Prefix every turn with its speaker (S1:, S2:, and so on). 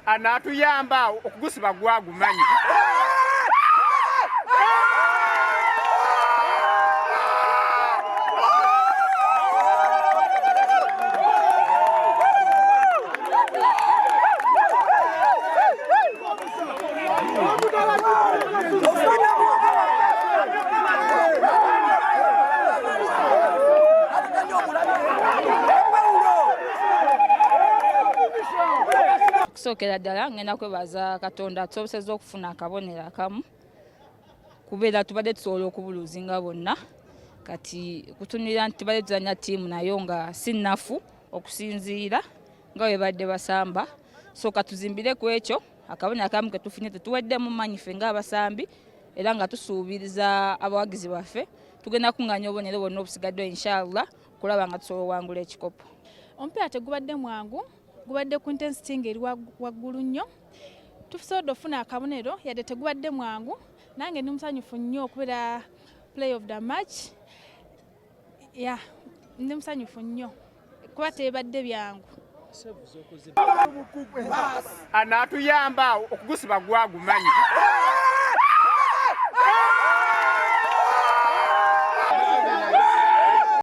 S1: anaatuyamba okugusiba gwagumanyi.
S2: Kusokera ddala ngenda kwebaza Katonda atusobosezza okufuna akabonero akamu kubeera tubadde tusobola okubuluzinga bonna kati kutunira nti tubadde tuzanya ttiimu nayo nga si nnafu okusinziira nga bwe badde basamba so katuzimbire ku ekyo akabonero akamu ke tufunye tetuweddemu manyife ng'abasambi era nga tusuubiriza abawagizi baffe tugenda kunganya obubonero bwonna obusigaddeyo inshallah kulaba nga tusobola wangula ekikopo.
S3: Omupiira tegubadde mwangu, gubadde ku intensity ng'eri waggulu nnyo. Tusobodde ofuna akabonero yadde tegubadde mwangu nange ndi musanyufu nnyo okubeera play of the match. Ndi musanyufu nnyo kuba tebadde byangu.
S1: Anaatuyamba okugusiba gwagumanyi.